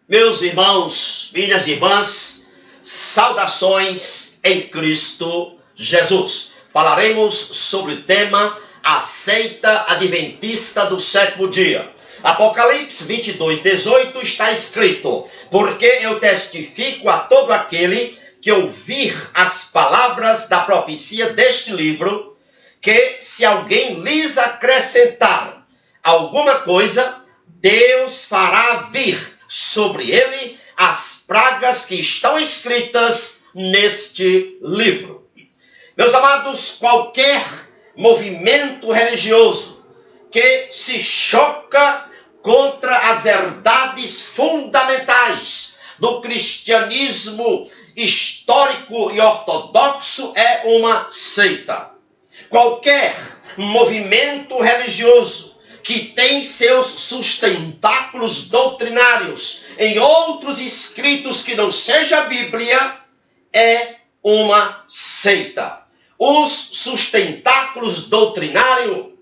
Meus irmãos, minhas irmãs, saudações em Cristo Jesus. Falaremos sobre o tema a seita adventista do sétimo dia. Apocalipse 22:18 está escrito: porque eu testifico a todo aquele que ouvir as palavras da profecia deste livro, que se alguém lhes acrescentar alguma coisa, Deus fará vir sobre ele as pragas que estão escritas neste livro. Meus amados, qualquer movimento religioso que se choca contra as verdades fundamentais do cristianismo histórico e ortodoxo é uma seita. Qualquer movimento religioso que tem seus sustentáculos doutrinários em outros escritos que não seja a Bíblia, é uma seita. Os sustentáculos doutrinários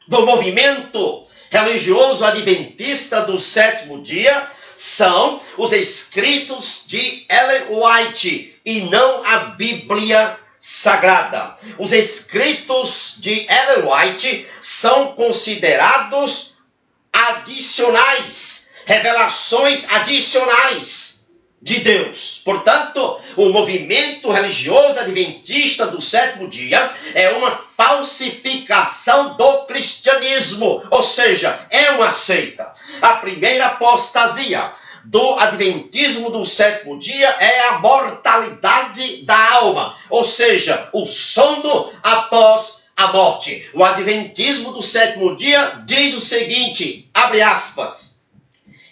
do movimento religioso adventista do sétimo dia são os escritos de Ellen White e não a Bíblia Sagrada. Os escritos de Ellen White são considerados adicionais, revelações adicionais de Deus. Portanto, o movimento religioso adventista do sétimo dia é uma falsificação do cristianismo, ou seja, é uma seita. A primeira apostasia do adventismo do sétimo dia é a mortalidade da alma, ou seja, o sono após a morte. O adventismo do sétimo dia diz o seguinte, abre aspas: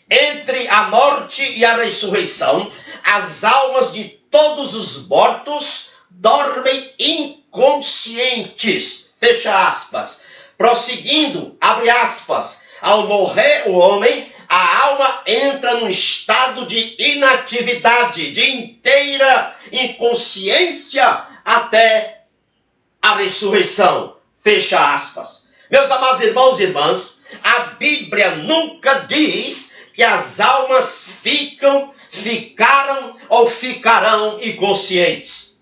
entre a morte e a ressurreição, as almas de todos os mortos dormem inconscientes, fecha aspas. Prosseguindo, abre aspas, ao morrer o homem, a alma entra num estado de inatividade, de inteira inconsciência até a ressurreição. Fecha aspas. Meus amados irmãos e irmãs, a Bíblia nunca diz que as almas ficaram ou ficarão inconscientes.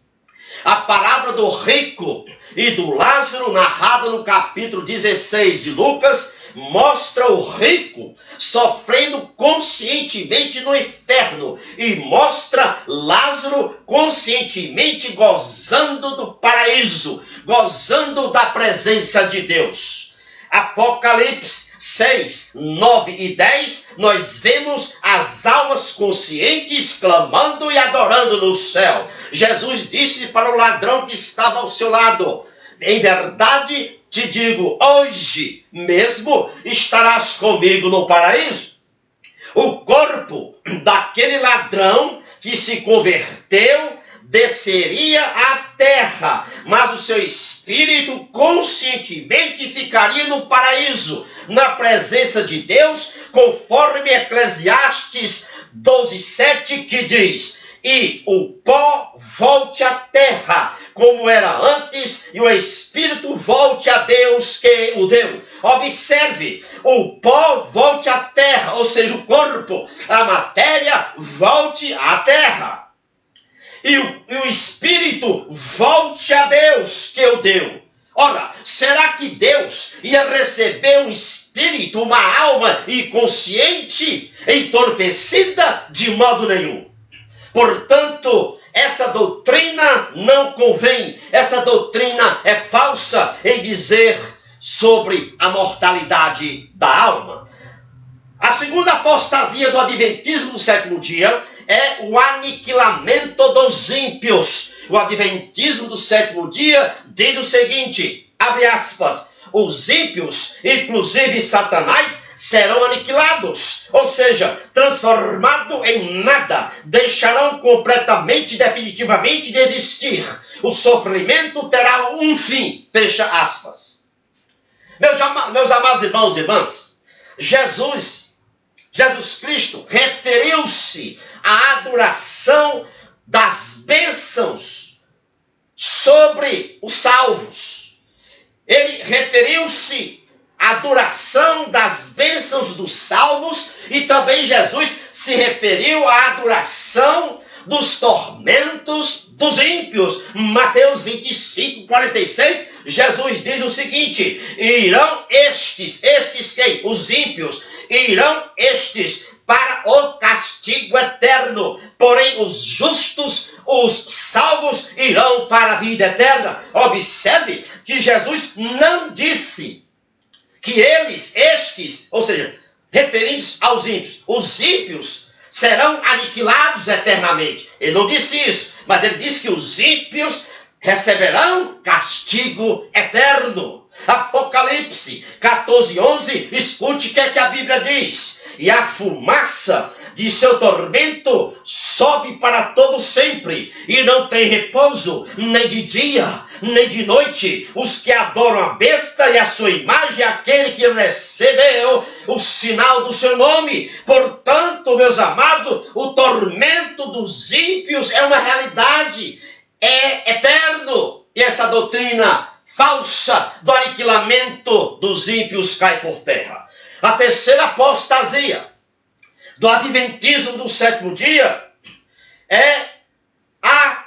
A palavra do rico e do Lázaro, narrada no capítulo 16 de Lucas, mostra o rico sofrendo conscientemente no inferno e mostra Lázaro conscientemente gozando do paraíso, gozando da presença de Deus. Apocalipse 6, 9 e 10, nós vemos as almas conscientes clamando e adorando no céu. Jesus disse para o ladrão que estava ao seu lado: em verdade te digo, hoje mesmo estarás comigo no paraíso. O corpo daquele ladrão que se converteu desceria à terra, mas o seu espírito conscientemente ficaria no paraíso, na presença de Deus, conforme Eclesiastes 12:7, que diz: e o pó volte à terra, como era antes, e o espírito volte a Deus que o deu. Observe, o pó volte à terra, ou seja, o corpo, a matéria volte à terra. E o espírito volte a Deus que o deu. Ora, será que Deus ia receber um espírito, uma alma inconsciente, entorpecida? De modo nenhum. Portanto, essa doutrina não convém, essa doutrina é falsa em dizer sobre a mortalidade da alma. A segunda apostasia do adventismo do sétimo dia é o aniquilamento dos ímpios. O adventismo do sétimo dia diz o seguinte, abre aspas, os ímpios, inclusive Satanás, serão aniquilados, ou seja, transformados em nada, deixarão completamente, definitivamente de existir. O sofrimento terá um fim, fecha aspas. Meus amados irmãos e irmãs, Jesus Cristo referiu-se à adoração das bênçãos sobre os salvos. Ele referiu-se a duração das bênçãos dos salvos, e também Jesus se referiu à duração dos tormentos dos ímpios. Mateus 25, 46, Jesus diz o seguinte: irão estes quem? Os ímpios, irão estes para o castigo eterno, porém os justos, os salvos, irão para a vida eterna. Observe que Jesus não disse que eles, estes, ou seja, referindo-se aos ímpios, os ímpios serão aniquilados eternamente. Ele não disse isso, mas ele disse que os ímpios receberão castigo eterno. Apocalipse 14, 11, escute o que é que a Bíblia diz: e a fumaça de seu tormento sobe para todo sempre, e não tem repouso, nem de dia, nem de noite, os que adoram a besta e a sua imagem, aquele que recebeu o sinal do seu nome. Portanto, meus amados, o tormento dos ímpios é uma realidade, é eterno, e essa doutrina falsa do aniquilamento dos ímpios cai por terra. A terceira apostasia do adventismo do sétimo dia é a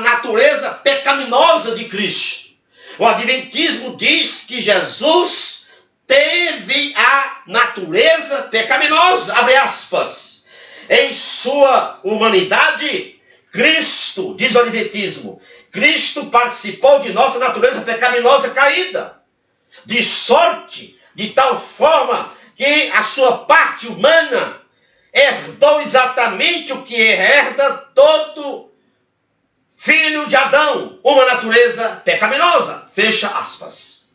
natureza pecaminosa de Cristo. O adventismo diz que Jesus teve a natureza pecaminosa, abre aspas. Em sua humanidade, Cristo, diz o adventismo, Cristo participou de nossa natureza pecaminosa caída, de sorte, de tal forma que a sua parte humana herdou exatamente o que herda todo filho de Adão, uma natureza pecaminosa. Fecha aspas.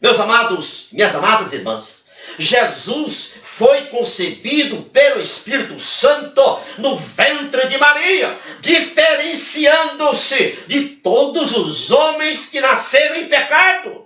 Meus amados, minhas amadas irmãs, Jesus foi concebido pelo Espírito Santo no ventre de Maria, diferenciando-se de todos os homens que nasceram em pecado.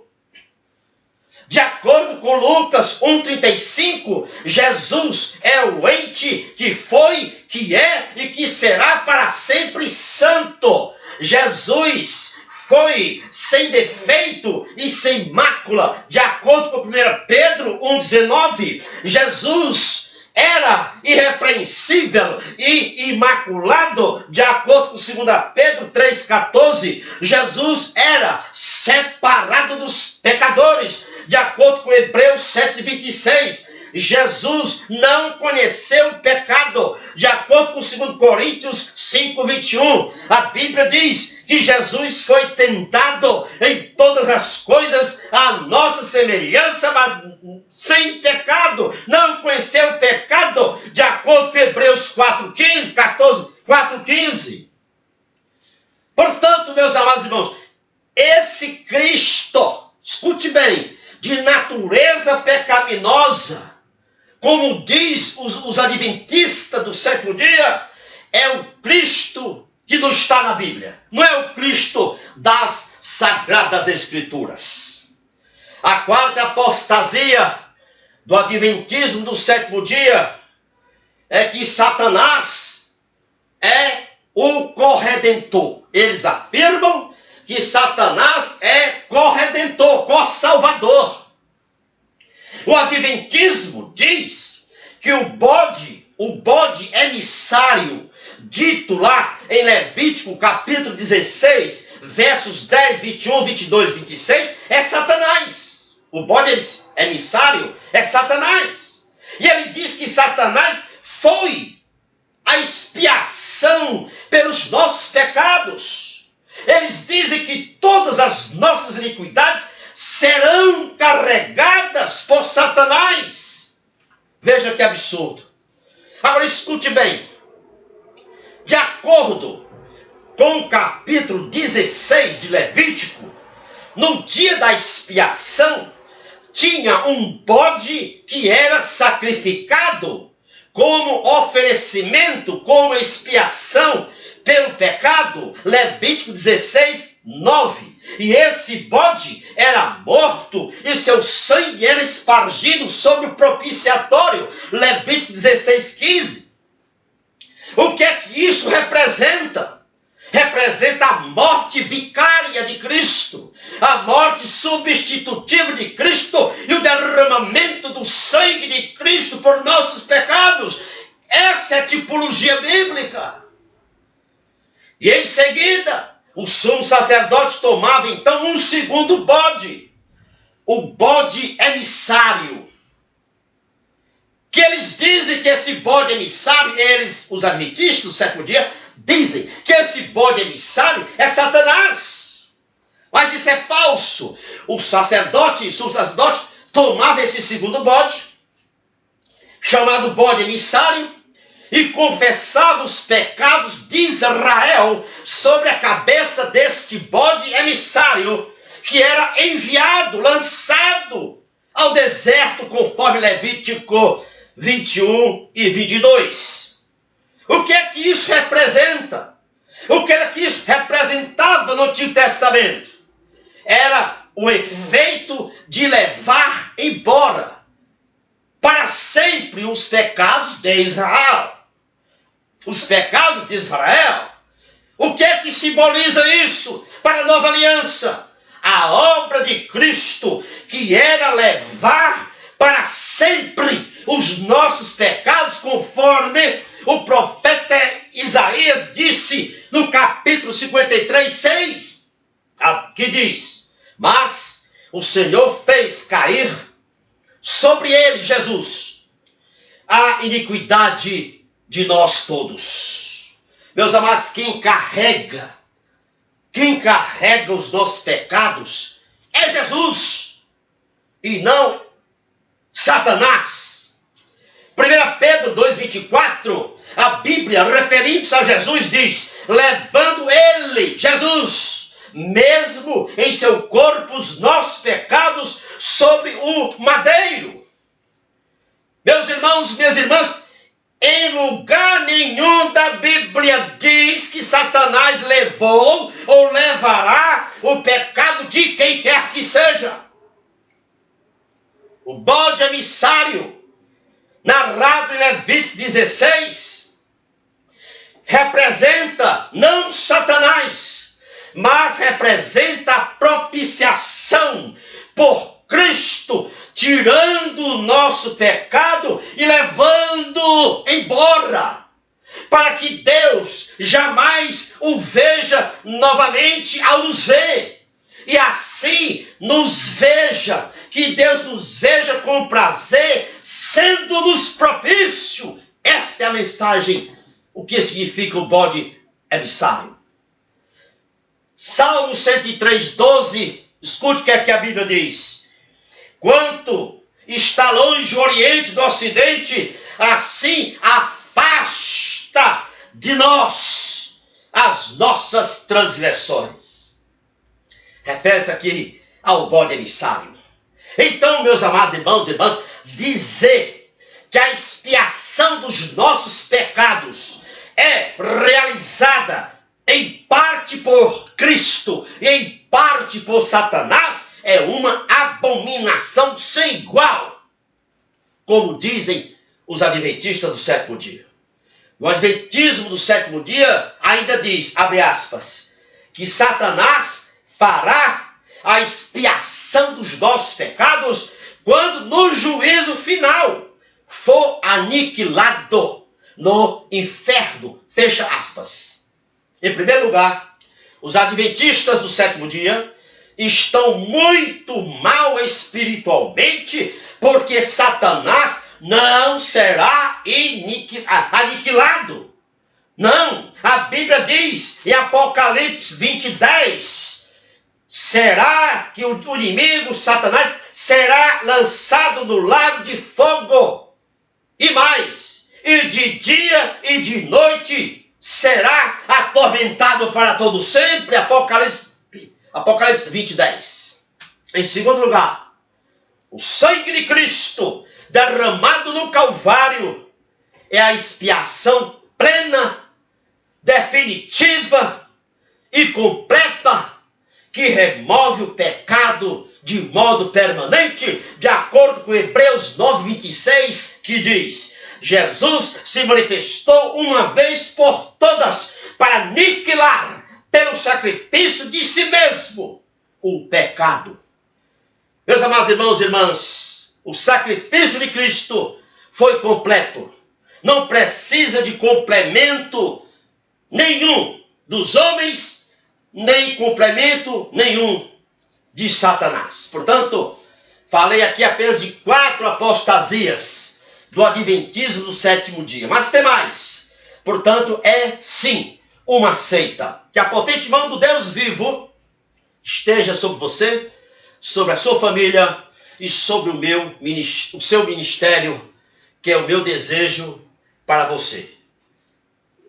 De acordo com Lucas 1,35, Jesus é o ente que foi, que é e que será para sempre santo. Jesus foi sem defeito e sem mácula. De acordo com 1 Pedro 1,19, Jesus era irrepreensível e imaculado. De acordo com 2 Pedro 3,14, Jesus era separado dos pecadores. De acordo com Hebreus 7,26, Jesus não conheceu o pecado. De acordo com 2 Coríntios 5,21, a Bíblia diz que Jesus foi tentado em todas as coisas à nossa semelhança, mas sem pecado. Não conheceu o pecado, de acordo com Hebreus 4,15. Portanto, meus amados irmãos, esse Cristo, escute bem, de natureza pecaminosa, como diz os adventistas do sétimo dia, é o Cristo que não está na Bíblia. Não é o Cristo das Sagradas Escrituras. A quarta apostasia do adventismo do sétimo dia é que Satanás é o corredentor. Eles afirmam que Satanás é corredentor, co-salvador. O adventismo diz que o bode emissário, dito lá em Levítico capítulo 16, versos 10, 21, 22, 26, é Satanás. O bode emissário é Satanás. E ele diz que Satanás foi a expiação pelos nossos pecados. Eles dizem que todas as nossas iniquidades serão carregadas por Satanás. Veja que absurdo. Agora escute bem. De acordo com o capítulo 16 de Levítico, no dia da expiação, tinha um bode que era sacrificado como oferecimento, como expiação pelo pecado. Levítico 16, 9. E esse bode era morto e seu sangue era espargido sobre o propiciatório. Levítico 16, 15. O que é que isso representa? representa a morte vicária de Cristo, a morte substitutiva de Cristo e o derramamento do sangue de Cristo por nossos pecados. Essa é a tipologia bíblica. E em seguida, o sumo sacerdote tomava então um segundo bode, o bode emissário. Que eles dizem que esse bode emissário, os adventistas do sétimo dia, dizem que esse bode emissário é Satanás. Mas isso é falso. O sacerdote tomava esse segundo bode, chamado bode emissário, e confessava os pecados de Israel sobre a cabeça deste bode emissário, que era enviado, lançado ao deserto, conforme Levítico 21 e 22. O que é que isso representa? O que é que isso representava no Antigo Testamento? Era o efeito de levar embora para sempre os pecados de Israel. Os pecados de Israel. O que é que simboliza isso para a nova aliança? A obra de Cristo, que era levar para sempre os nossos pecados, conforme o profeta Isaías disse no capítulo 53, 6, que diz: mas o Senhor fez cair sobre ele, Jesus, a iniquidade de nós todos. Meus amados, quem carrega os nossos pecados é Jesus e não Satanás. 1 Pedro 2,24, a Bíblia, referindo-se a Jesus, diz: levando ele, Jesus, mesmo em seu corpo os nossos pecados sobre o madeiro. Meus irmãos, minhas irmãs, em lugar nenhum da Bíblia diz que Satanás levou ou levará o pecado de quem quer que seja. O bode emissário, narrado em Levítico 16, representa não Satanás, mas representa a propiciação por Cristo, tirando o nosso pecado e levando embora, para que Deus jamais o veja novamente ao nos ver, e assim nos veja, que Deus nos veja com prazer, sendo-nos propício. Esta é a mensagem, o que significa o bode emissário. Salmo 103, 12, escute o que é que a Bíblia diz: quanto está longe o Oriente do Ocidente, assim afasta de nós as nossas transgressões. Refere-se aqui ao bode emissário. Então, meus amados irmãos e irmãs, dizer que a expiação dos nossos pecados é realizada em parte por Cristo e em parte por Satanás é uma abominação sem igual, como dizem os adventistas do sétimo dia. O adventismo do sétimo dia ainda diz, abre aspas, que Satanás fará a expiação dos nossos pecados quando no juízo final for aniquilado no inferno, fecha aspas. Em primeiro lugar, os adventistas do sétimo dia estão muito mal espiritualmente, porque Satanás não será aniquilado. Não, a Bíblia diz em Apocalipse 20:10, será que o inimigo, Satanás, será lançado no lago de fogo. E mais, e de dia e de noite será atormentado para todo sempre. Apocalipse 20:10. Em segundo lugar, o sangue de Cristo derramado no Calvário é a expiação plena, definitiva e completa que remove o pecado de modo permanente, de acordo com Hebreus 9:26, que diz: Jesus se manifestou uma vez por todas para aniquilar pelo sacrifício de si mesmo o pecado. Meus amados irmãos e irmãs, o sacrifício de Cristo foi completo. Não precisa de complemento nenhum dos homens, nem complemento nenhum de Satanás. Portanto, falei aqui apenas de 4 apostasias do adventismo do 7º dia. Mas tem mais. Portanto, é sim uma seita. Que a potente mão do Deus vivo esteja sobre você, sobre a sua família e sobre o seu ministério, que é o meu desejo para você.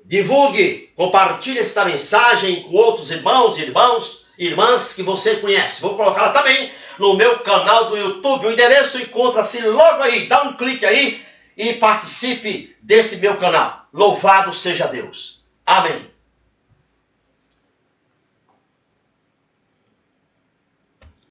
Divulgue, compartilhe esta mensagem com outros irmãos e irmãs que você conhece. Vou colocá-la também no meu canal do YouTube. O endereço encontra-se logo aí. Dá um clique aí e participe desse meu canal. Louvado seja Deus. Amém.